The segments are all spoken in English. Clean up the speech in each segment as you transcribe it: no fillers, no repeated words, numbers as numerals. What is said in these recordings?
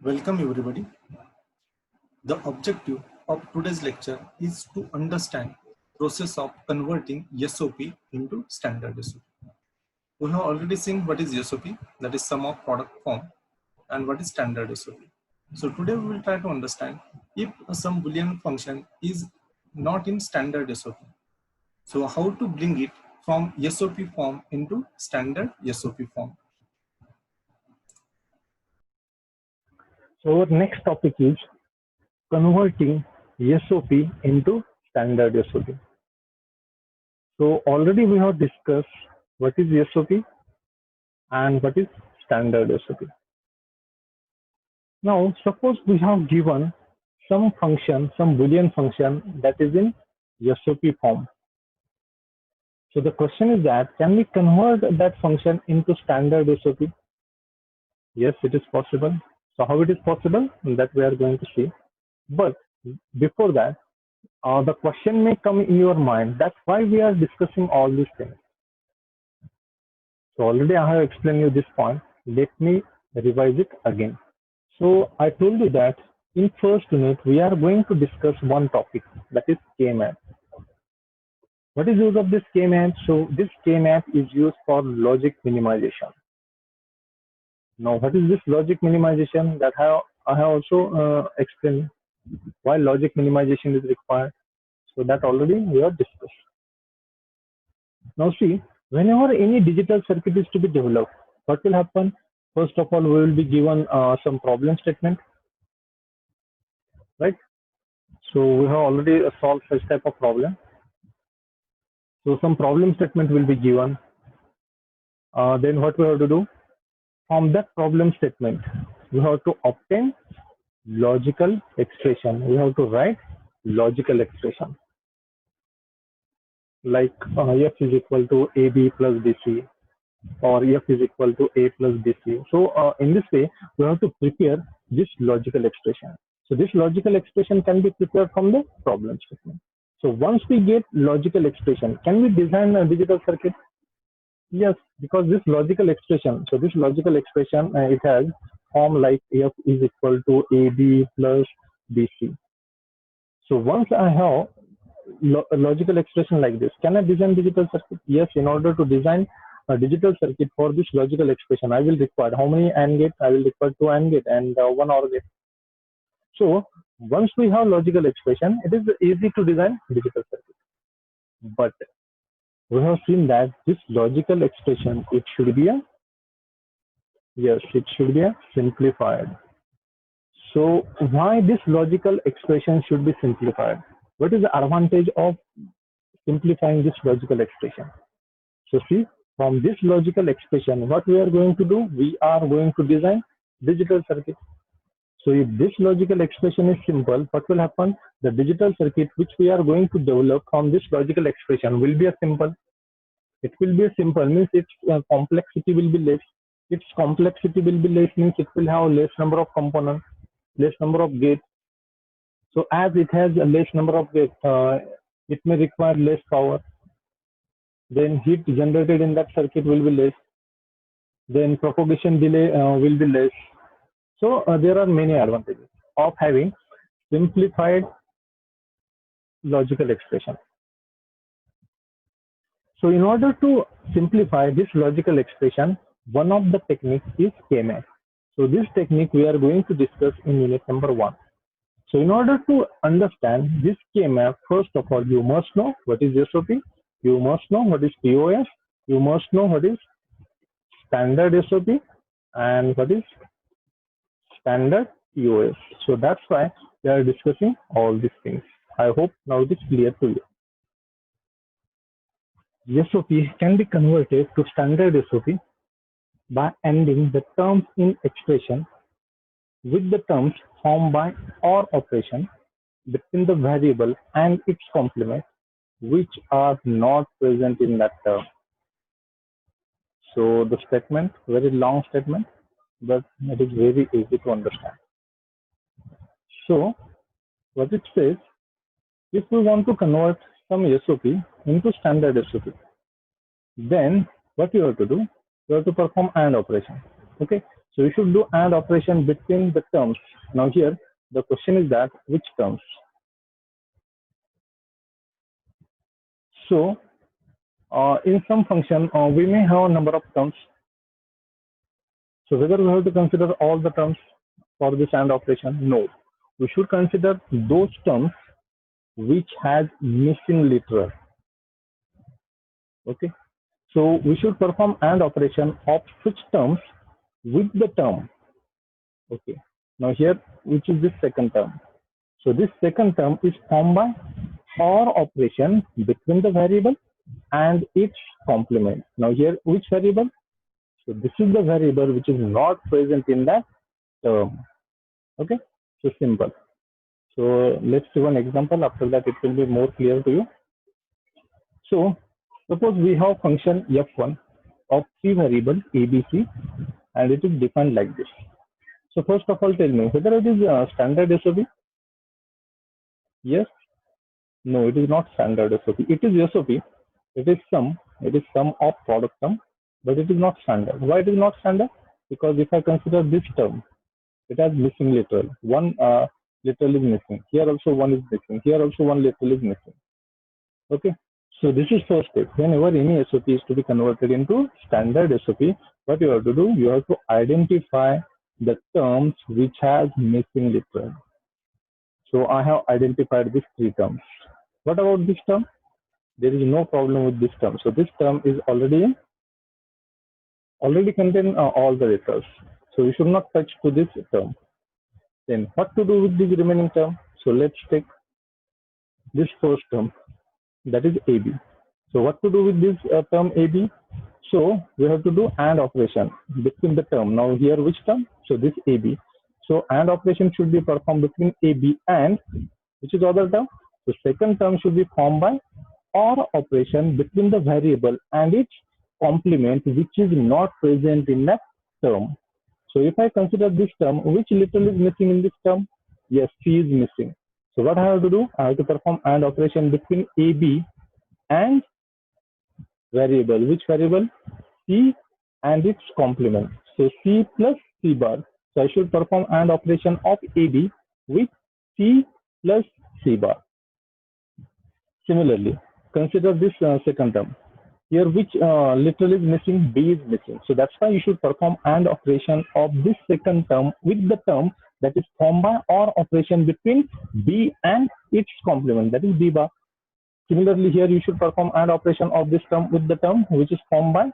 Welcome everybody. The objective of today's lecture is to understand process of converting SOP into standard SOP. We have already seen what is SOP, that is sum of product form, and what is standard SOP. So today we will try to understand if some Boolean function is not in standard SOP. So how to bring it from SOP form into standard SOP form. So our next topic is converting SOP into standard SOP. So already we have discussed what is SOP and what is standard SOP. Now suppose we have given some function, some Boolean function that is in SOP form. So the question is that can we convert that function into standard SOP? Yes, it is possible. So how it is possible? That we are going to see. But before that, the question may come in your mind, that's why we are discussing all these things. So already I have explained you this point. Let me revise it again. So I told you that in first unit, we are going to discuss one topic, that is K-map. What is use of this K-map? So this K-map is used for logic minimization. Now, what is this logic minimization? That I have also explained why logic minimization is required. So that already we have discussed. Now see, whenever any digital circuit is to be developed, what will happen? First of all, we will be given some problem statement, right? So we have already solved such type of problem. So some problem statement will be given. Then what we have to do? From that problem statement, we have to obtain logical expression. We have to write logical expression. Like f is equal to ab plus bc, or f is equal to a plus bc. So in this way, we have to prepare this logical expression. So this logical expression can be prepared from the problem statement. So once we get logical expression, can we design a digital circuit? Yes, because this logical expression, so this logical expression, it has form like f is equal to ab plus bc. So once I have a logical expression like this, can I design digital circuit? Yes, in order to design a digital circuit for this logical expression, I will require how many AND gates? I will require 2 AND gate and 1 OR gate. So once we have logical expression, it is easy to design digital circuit. But we have seen that this logical expression, it should be a, yes, it should be a simplified. So why this logical expression should be simplified? What is the advantage of simplifying this logical expression? So see, from this logical expression, what we are going to do? We are going to design digital circuit. So if this logical expression is simple, what will happen? The digital circuit which we are going to develop from this logical expression will be a simple. It will be a simple, means its complexity will be less. Its complexity will be less means it will have less number of components, less number of gates. So as it has a less number of gates, it may require less power. Then heat generated in that circuit will be less. Then propagation delay will be less. So there are many advantages of having simplified logical expression. So in order to simplify this logical expression, one of the techniques is K-map. So this technique we are going to discuss in unit number 1. So in order to understand this K-map, first of all, you must know what is SOP, you must know what is POS, you must know what is standard SOP and what is standard POS. So that's why we are discussing all these things. I hope now it is clear to you. SOP can be converted to standard SOP by ending the terms in expression with the terms formed by OR operation between the variable and its complement, which are not present in that term. So the statement, very long statement, but it is very easy to understand. So what it says, if we want to convert some SOP into standard SOP, then what you have to do? You have to perform AND operation. Okay. So we should do AND operation between the terms. Now here the question is that which terms? So in some function we may have a number of terms. So whether we have to consider all the terms for this AND operation? No. We should consider those terms which has missing literal. Okay. So we should perform AND operation of such terms with the term. Okay. Now here, which is this second term? So this second term is formed by OR operation between the variable and its complement. Now here, which variable? So this is the variable which is not present in that term. Okay. So simple. So let's do one example. After that, it will be more clear to you. So suppose we have function f1 of three variables a, b, c, and it is defined like this. So first of all, tell me whether it is standard SOP. Yes. No, it is not standard SOP. It is SOP. It is sum. It is sum of product term, but it is not standard. Why it is not standard? Because if I consider this term, it has missing literal. One literal is missing. Here also one is missing. Here also one literal is missing. Okay. So this is first step. Whenever any SOP is to be converted into standard SOP, what you have to do? You have to identify the terms which has missing literal. So I have identified these three terms. What about this term? There is no problem with this term. So this term is already contain all the letters. So we should not touch to this term. Then what to do with this remaining term? So let's take this first term, that is AB. So what to do with this term AB? So we have to do AND operation between the term. Now here which term? So this AB. So AND operation should be performed between AB and which is other term. So second term should be formed by OR operation between the variable and its complement which is not present in that term. So if I consider this term, which literal is missing in this term? Yes, C is missing. So what I have to do? I have to perform AND operation between AB and variable. Which variable? C and its complement. So C plus C bar. So I should perform AND operation of AB with C plus C bar. Similarly, consider this second term. Here which literal is missing? B is missing. So that's why you should perform AND operation of this second term with the term that is formed by OR operation between B and its complement, that is B bar. Similarly, here you should perform AND operation of this term with the term which is formed by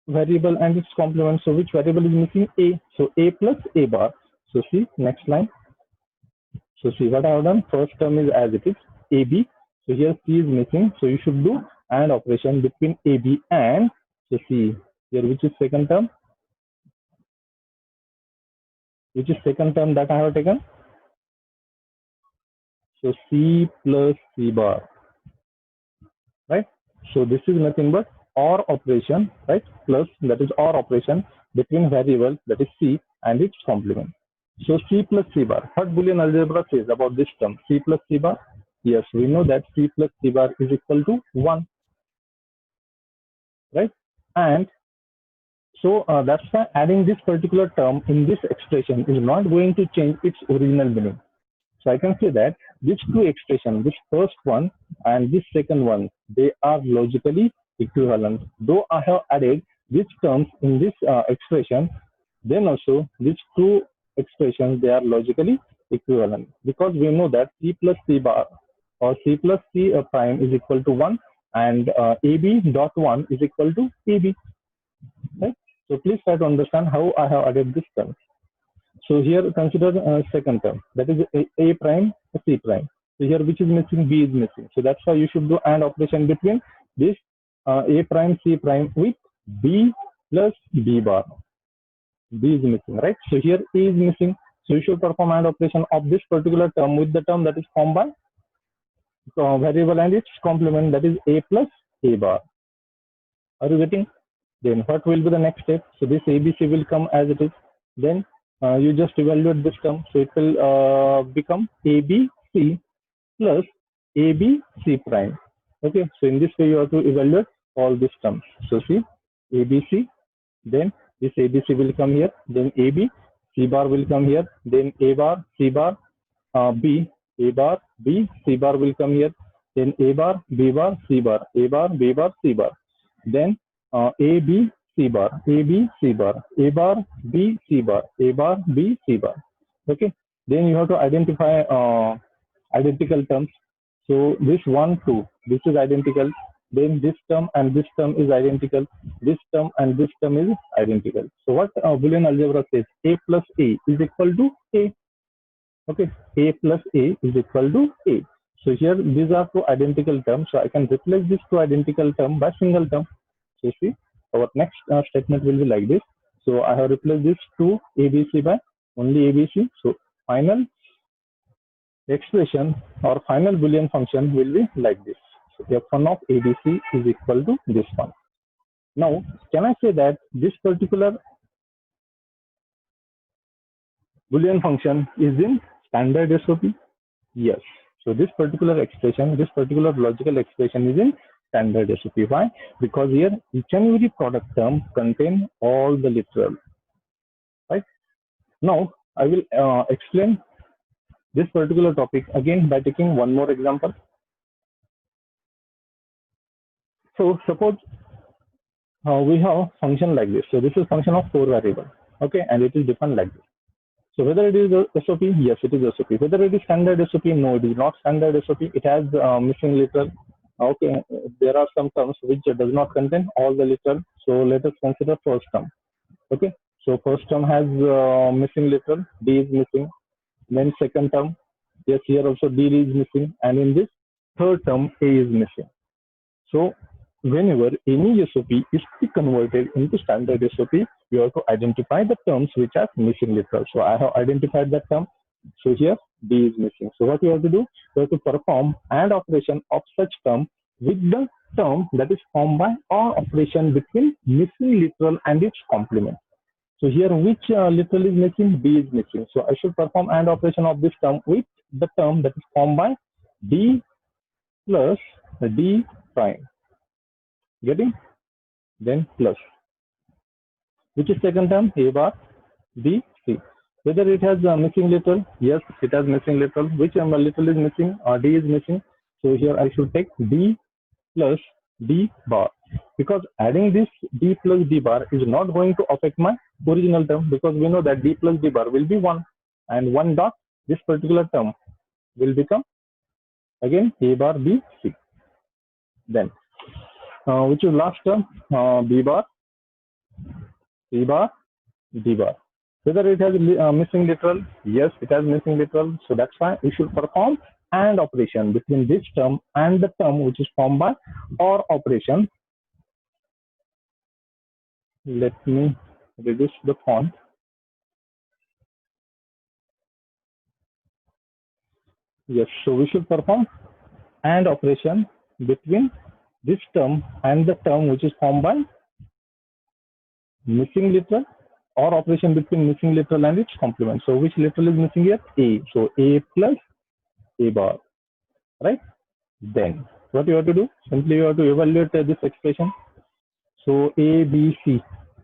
variable and its complement. So which variable is missing? A. So A plus A bar. So see, next line. So see what I have done. First term is as it is, AB. So here C is missing. So you should do AND operation between AB and, so C. Here which is second term? Which is second term that I have taken? So C plus C bar. Right? So this is nothing but OR operation, right? Plus, that is OR operation between variable, that is C, and its complement. So C plus C bar. What Boolean algebra says about this term? C plus C bar? Yes, we know that C plus C bar is equal to 1. Right? And so that's why adding this particular term in this expression is not going to change its original meaning. So I can say that these two expressions, this first one and this second one, they are logically equivalent. Though I have added these terms in this expression, then also these two expressions, they are logically equivalent, because we know that C plus C bar or C plus C prime is equal to 1 and AB dot 1 is equal to AB. Right? So please try to understand how I have added this term. So here consider second term, that is A prime, C prime. So here which is missing? B is missing. So that's why you should do AND operation between this A prime, C prime with B plus B bar. B is missing, right? So here A is missing. So you should perform AND operation of this particular term with the term that is formed by variable and its complement, that is A plus A bar. Are you getting? Then what will be the next step? So this ABC will come as it is. Then you just evaluate this term. So it will become ABC plus ABC prime. Okay. So in this way, you have to evaluate all these terms. So see, ABC Then this ABC will come here. Then AB, C bar will come here. Then A bar, C bar, B, A bar, B, C bar will come here. Then A bar, B bar, C bar, A bar, B bar, C bar. Then A, B, C bar, A, B, C bar, A bar, B, C bar, A bar, B, C bar. Okay. Then you have to identify identical terms. So this 1, 2, this is identical. Then this term and this term is identical. This term and this term is identical. So what Boolean algebra says? A plus A is equal to A. Okay, A plus A is equal to A. So here these are two identical terms. So I can replace these two identical terms by single term. So see, our next statement will be like this. So I have replaced this to ABC by only ABC. So final expression or final Boolean function will be like this. So f1 of ABC is equal to this one. Now, can I say that this particular Boolean function is in standard SOP? Yes. So this particular expression, this particular logical expression is in standard SOP. Why? Because here each and every product term contain all the literal. Right? Now I will explain this particular topic again by taking one more example. So suppose we have a function like this. So this is function of 4 variables. Okay, and it is defined like this. So whether it is SOP, yes, it is SOP. Whether it is standard SOP, no, it is not standard SOP. It has missing literal. Okay, there are some terms which does not contain all the literal. So let us consider first term. Okay, so first term has missing literal. D is missing. Then second term, yes, here also D is missing. And in this third term, A is missing. So whenever any SOP is to be converted into standard SOP, you have to identify the terms which are missing literal. So I have identified that term. So here D is missing. So what you have to do? You have to perform AND operation of such term with the term that is formed by OR operation between missing literal and its complement. So here which literal is missing? D is missing. So I should perform AND operation of this term with the term that is formed by D plus D prime. Getting? Then plus. Which is second term? A bar, B, C. Whether it has missing literal? Yes, it has missing literal. Which literal is missing? D is missing. So here I should take D plus D bar. Because adding this D plus D bar is not going to affect my original term, because we know that D plus D bar will be 1. And 1 dot this particular term will become again A bar, B, C. Then which is last term? B bar, C bar, D bar. Whether it has missing literal? Yes, it has missing literal. So that's why we should perform AND operation between this term and the term which is formed by OR operation. Let me reduce the font. Yes, so we should perform AND operation between this term and the term which is formed by missing literal, or operation between missing literal and its complement. So which literal is missing here? A. So A plus A bar, right? Then what you have to do? Simply you have to evaluate this expression. So A, B, C,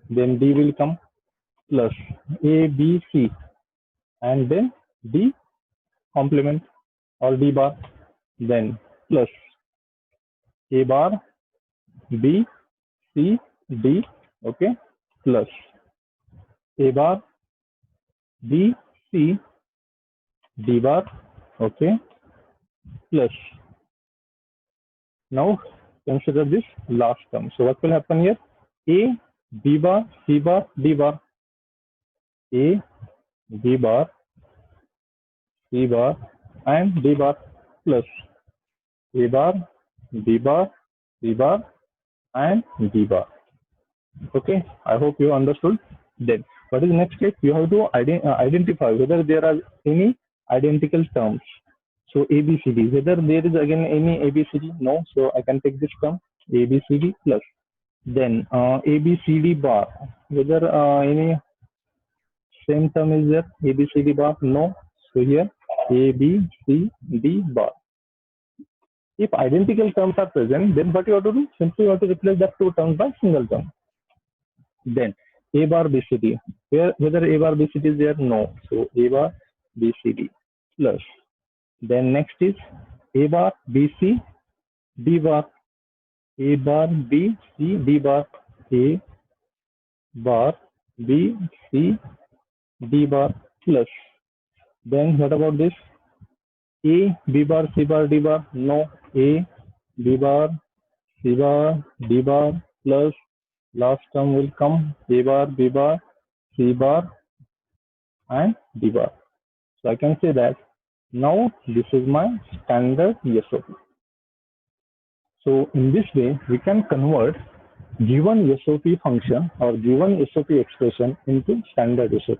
then D will come plus A, B, C, and then D complement or D bar, then plus A bar, B, C, D, okay, plus A bar, B, C, D bar, okay, plus. Now consider this last term. So what will happen here? A, B bar, C bar, D bar. A, B bar, C bar, and D bar, plus A bar, B bar, C bar, and D bar. Okay, I hope you understood. Then what is the next step? You have to identify whether there are any identical terms. So ABCD, whether there is again any ABCD? No. So I can take this term ABCD plus. Then ABCD bar, whether any same term is there? ABCD bar? No. So here ABCD bar. If identical terms are present, then what you have to do? Simply you have to replace that two terms by single term. Then A bar BCD. Whether A bar BCD is there? No. So A bar BCD plus. Then next is A bar BC D bar. A bar BC D bar. A bar BC D bar plus. Then what about this? A B bar C bar D bar? No. A B bar C bar D bar plus last term will come A bar B bar C bar and D bar. So I can say that now this is my standard SOP. So in this way, we can convert given SOP function or given SOP expression into standard SOP.